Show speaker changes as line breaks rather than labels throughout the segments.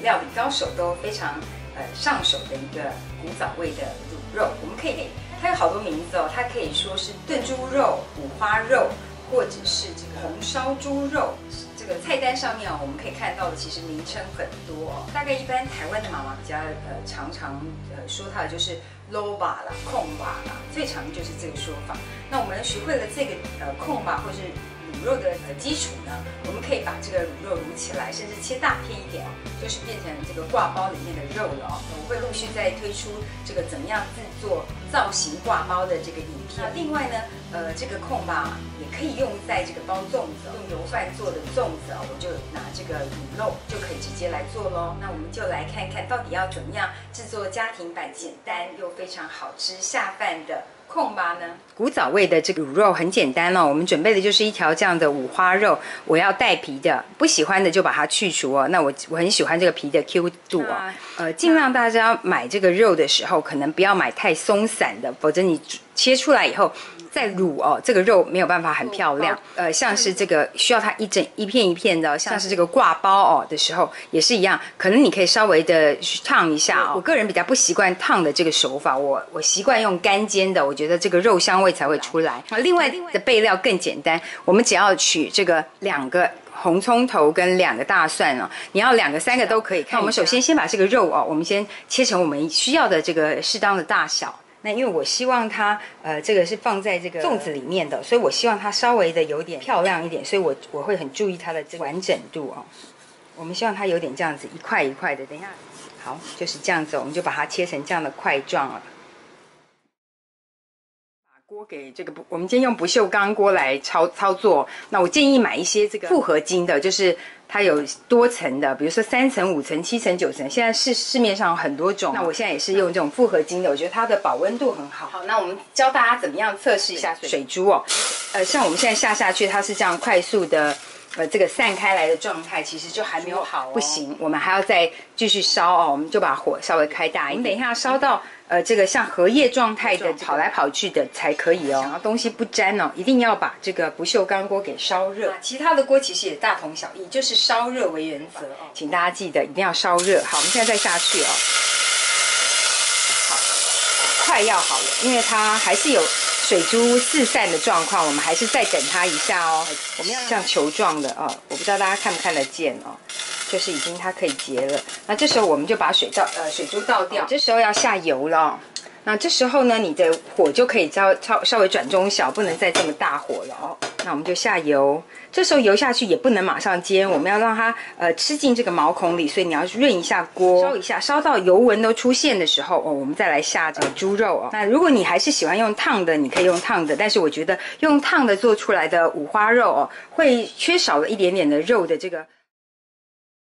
料理高手都非常上手的一个古早味的卤肉。我们可以，它有好多名字哦，它可以说是炖猪肉、五花肉，或者是这个红烧猪肉。这个菜单上面哦，我们可以看到的其实名称很多哦。大概一般台湾的妈妈比较常说它的就是 low 吧啦、控吧啦，最常就是这个说法。那我们学会了这个控吧或是卤肉的基础呢，我们可以把这个卤肉卤起来，甚至切大片一点哦，就是变成这个挂包里面的肉了哦。我会陆续再推出这个怎么样制作造型挂包的这个影片。另外呢，这个控吧也可以用在这个包粽子，用油饭做的粽子哦，我就拿这个卤肉就可以直接来做咯。那我们就来看看到底要怎么样制作家庭版简单又非常好吃下饭的控吧呢？古早味的这个卤肉很简单哦，我们准备的就是一条这样的五花肉，我要带皮的，不喜欢的就把它去除哦。那我很喜欢这个皮的 Q 度哦，尽量大家买这个肉的时候，可能不要买太松散的，否则你切出来以后再卤哦，这个肉没有办法很漂亮。像是这个需要它一片一片的，像是这个挂包哦的时候也是一样，可能你可以稍微的烫一下哦。我个人比较不习惯烫的这个手法，我习惯用干煎的，我觉得这个肉香味才会出来。另外的备料更简单，我们只要取这个2个红葱头跟2个大蒜哦，你要2个3个都可以。那我们首先把这个肉哦，我们先切成我们需要的这个适当的大小。那因为我希望它这个是放在这个粽子里面的，所以我希望它稍微的有点漂亮一点，所以我会很注意它的这个完整度哦。我们希望它有点这样子一块一块的。等一下，好，就是这样子，我们就把它切成这样的块状了。把锅给这个我们今天用不锈钢锅来操作。那我建议买一些这个复合金的，就是它有多层的，比如说3层、5层、7层、9层，现在市面上有很多种。那我现在也是用这种复合金的，我觉得它的保温度很好。好，那我们教大家怎么样测试一下水珠哦。像我们现在下去，它是这样快速的。这个散开来的状态其实就还没有好哦，不行，我们还要再继续烧哦。我们就把火稍微开大一点，我们等一下烧到这个像荷叶状态的跑来跑去的才可以哦。想要东西不沾哦，一定要把这个不锈钢锅给烧热。其他的锅其实也大同小异，就是烧热为原则哦。请大家记得一定要烧热。好，我们现在再下去哦。好，快要好了，因为它还是有水珠四散的状况，我们还是再等它一下哦。我们要像球状的哦，我不知道大家看不看得见哦，就是已经它可以结了。那这时候我们就把水珠倒掉，这时候要下油了哦。那这时候呢，你的火就可以稍微转中小，不能再这么大火了哦。那我们就下油，这时候油下去也不能马上煎，我们要让它吃进这个毛孔里，所以你要润一下锅，烧一下，烧到油纹都出现的时候哦，我们再来下这个猪肉哦。那如果你还是喜欢用烫的，你可以用烫的，但是我觉得用烫的做出来的五花肉哦，会缺少了一点点的肉的这个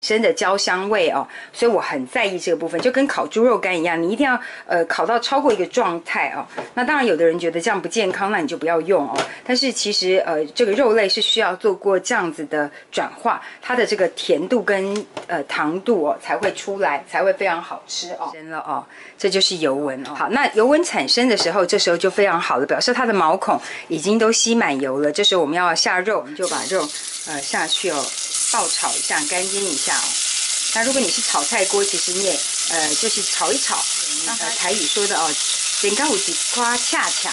生的焦香味哦，所以我很在意这个部分，就跟烤猪肉干一样，你一定要烤到超过一个状态哦。那当然，有的人觉得这样不健康，那你就不要用哦。但是其实这个肉类是需要做过这样子的转化，它的这个甜度跟糖度哦才会出来，才会非常好吃哦。真了哦，这就是油纹哦。好，那油纹产生的时候，这时候就非常好了，表示它的毛孔已经都吸满油了。这时候我们要下肉，我们就把肉下去哦。爆炒一下，干煎一下哦。那如果你是炒菜锅，其实你也就是炒一炒。台语说的哦，点干五几夸恰恰。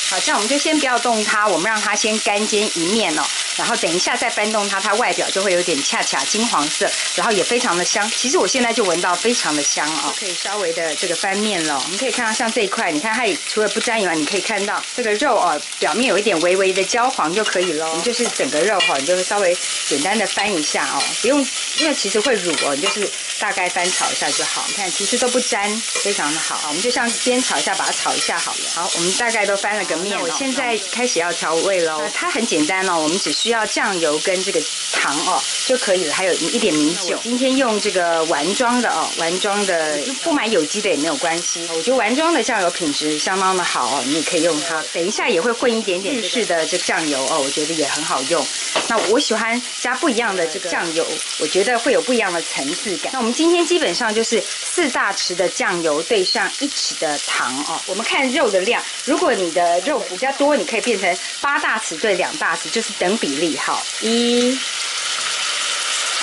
好，这样我们就先不要动它，我们让它先干煎一面哦。然后等一下再翻动它，它外表就会有点恰恰金黄色，然后也非常的香。其实我现在就闻到非常的香哦，可以稍微的这个翻面了。我们可以看到像这一块，你看它也除了不沾以外，你可以看到这个肉哦，表面有一点微微的焦黄就可以咯。我们就是整个肉哈，你就稍微简单的翻一下哦，不用，因为其实会乳哦，你就是大概翻炒一下就好。你看其实都不沾，非常的好。我们就像边炒一下，把它炒一下好了。好，我们大概都翻了个面，我现在开始要调味喽。它很简单哦，我们只需要酱油跟这个糖哦就可以了，还有一点米酒。今天用这个丸装的哦，丸装的不买有机的也没有关系。我觉得丸装的酱油品质相当的好哦，你也可以用它。等一下也会混一点点日式的这个酱油哦，我觉得也很好用。那我喜欢加不一样的这个酱油，我觉得会有不一样的层次感。那我们今天基本上就是4大匙的酱油兑上1匙的糖哦。我们看肉的量，如果你的肉比较多，你可以变成8大匙兑2大匙，就是等比例。好，1、2、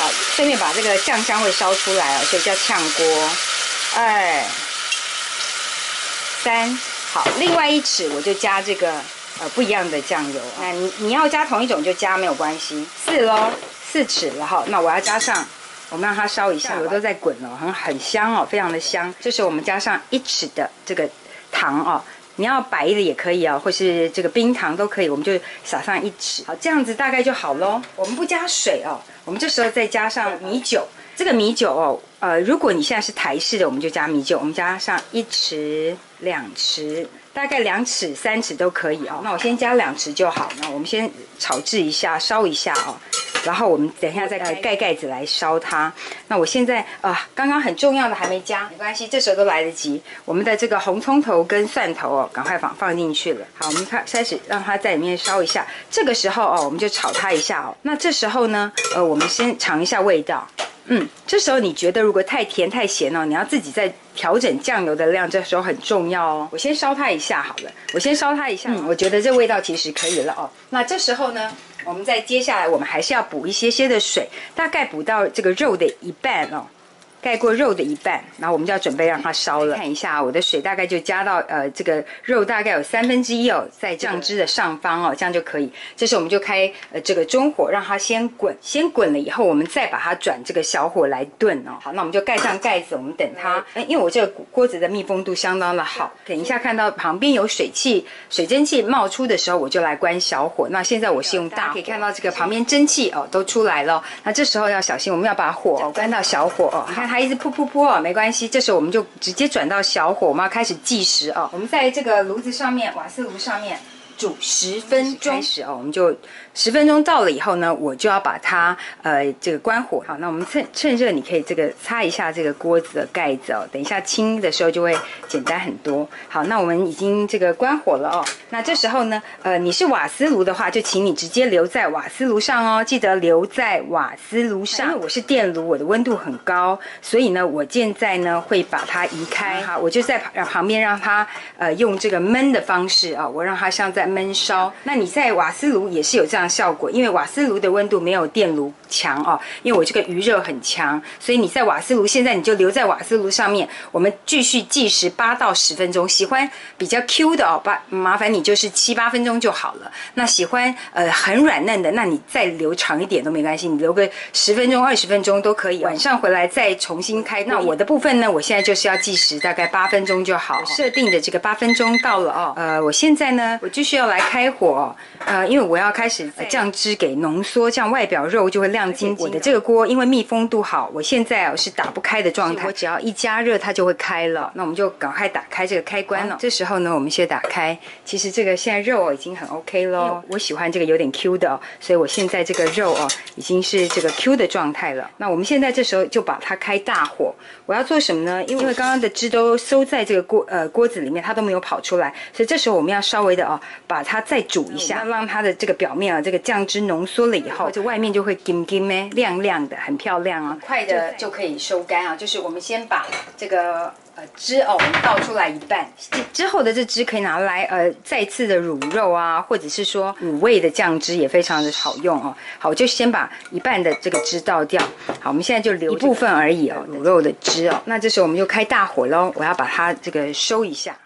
好，顺便把这个酱香味烧出来哦，所以叫炝锅。2、3，好，另外1匙我就加这个不一样的酱油。那你要加同一种就加没有关系。4咯，4匙了哈。那我要加上，我们让它烧一下，油都在滚了，很香哦，非常的香。这时候我们加上1匙的这个糖哦。你要白的也可以哦，或是这个冰糖都可以，我们就撒上1匙，好，这样子大概就好咯。我们不加水哦，我们这时候再加上米酒。这个米酒哦，如果你现在是台式的，我们就加米酒，我们加上1匙、2匙，大概2匙、3匙都可以哦。那我先加2匙就好。那我们先炒制一下，烧一下哦。然后我们等一下再盖盖子来烧它。那我现在刚刚很重要的还没加，没关系，这时候都来得及。我们的这个红葱头跟蒜头哦，赶快放进去了。好，我们开始让它在里面烧一下。这个时候哦，我们就炒它一下哦。那这时候呢，我们先尝一下味道。这时候你觉得如果太甜太咸哦，你要自己再调整酱油的量，这时候很重要哦。我先烧它一下好了，我觉得这味道其实可以了哦。那这时候呢，我们再接下来我们还是要补一些的水，大概补到这个肉的1半哦。盖过肉的1半，然后我们就要准备让它烧了。看一下我的水大概就加到这个肉大概有1/3哦，在酱汁的上方哦，这样就可以。这时候我们就开这个中火，让它先滚，了以后，我们再把它转这个小火来炖哦。好，那我们就盖上盖子，我们等它。因为我这个锅子的密封度相当的好，等一下看到旁边有水蒸气冒出的时候，我就来关小火。那现在我是用大火，可以看到这个旁边蒸汽哦都出来了。那这时候要小心，我们要把火关到小火哦。你看。它一直噗噗噗哦，没关系。这时候我们就直接转到小火，我们要开始计时哦。我们在这个炉子上面，瓦斯炉上面煮10分钟。开始哦，我们就10分钟到了以后呢，我就要把它这个关火。好，那我们趁热，你可以这个擦一下这个锅子的盖子哦。等一下清的时候就会简单很多。好，那我们已经这个关火了哦。那这时候呢，你是瓦斯炉的话，就请你直接留在瓦斯炉上哦，记得留在瓦斯炉上。因为我是电炉，我的温度很高，所以呢，我现在呢会把它移开。好，我就在旁边让它用这个焖的方式啊，我让它像在焖烧。那你在瓦斯炉也是有这样的效果，因为瓦斯炉的温度没有电炉强哦，因为我这个余热很强，所以你在瓦斯炉，现在你就留在瓦斯炉上面，我们继续计时8到10分钟。喜欢比较 Q 的哦，麻烦你就是7、8分钟就好了。那喜欢很软嫩的，那你再留长一点都没关系，你留个10分钟、20分钟都可以。晚上回来再重新开。那我的部分呢，我现在就是要计时，大概8分钟就好。设定的这个8分钟到了哦。我现在呢，我继续要来开火因为我要开始酱汁给浓缩，这样外表肉就会亮晶晶。我的这个锅因为密封度好，我现在是打不开的状态，我只要一加热它就会开了。那我们就赶快打开这个开关了。这时候呢，我们先打开。其实这个现在肉已经很 OK 咯，我喜欢这个有点 Q 的所以我现在这个肉已经是这个 Q 的状态了。那我们现在这时候就把它开大火。我要做什么呢？因为刚刚的汁都收在这个锅子里面，它都没有跑出来，所以这时候我们要稍微的把它再煮一下，让它的这个表面这个酱汁浓缩了以后，这外面就会金金亮亮的，很漂亮很快的就可以收干就是我们先把这个汁我们倒出来一半，之后的这汁可以拿来再次的卤肉或者是说卤味的酱汁也非常的好用好，我就先把一半的这个汁倒掉。好，我们现在就留一部分而已卤肉的汁那这时候我们就开大火咯，我要把它这个收一下。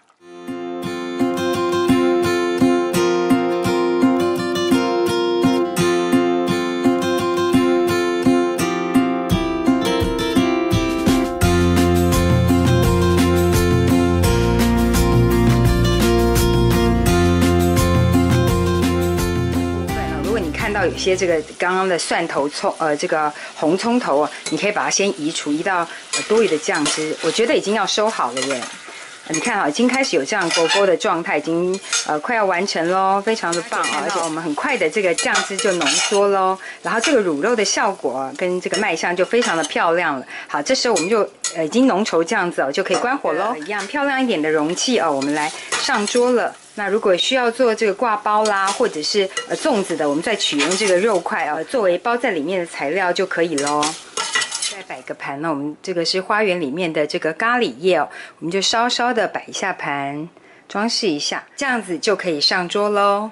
有些这个刚刚的蒜头这个红葱头你可以把它先移除，移到多余的酱汁。我觉得已经要收好了耶。你看已经开始有这样勾勾的状态，已经快要完成咯，非常的棒而且我们很快的这个酱汁就浓缩咯，然后这个卤肉的效果跟这个卖相就非常的漂亮了。好，这时候我们就已经浓稠这样子就可以关火咯。一样漂亮一点的容器我们来上桌了。那如果需要做这个挂包啦，或者是粽子的，我们再取用这个肉块作为包在里面的材料就可以咯。再摆个盘呢，我们这个是花园里面的这个咖喱叶我们就稍稍的摆一下盘，装饰一下，这样子就可以上桌咯。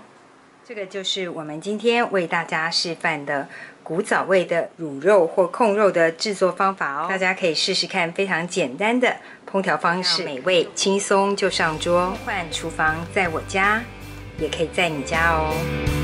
这个就是我们今天为大家示范的古早味的卤肉或控肉的制作方法哦，大家可以试试看，非常简单的烹调方式，美味轻松就上桌。换厨房在我家，也可以在你家哦。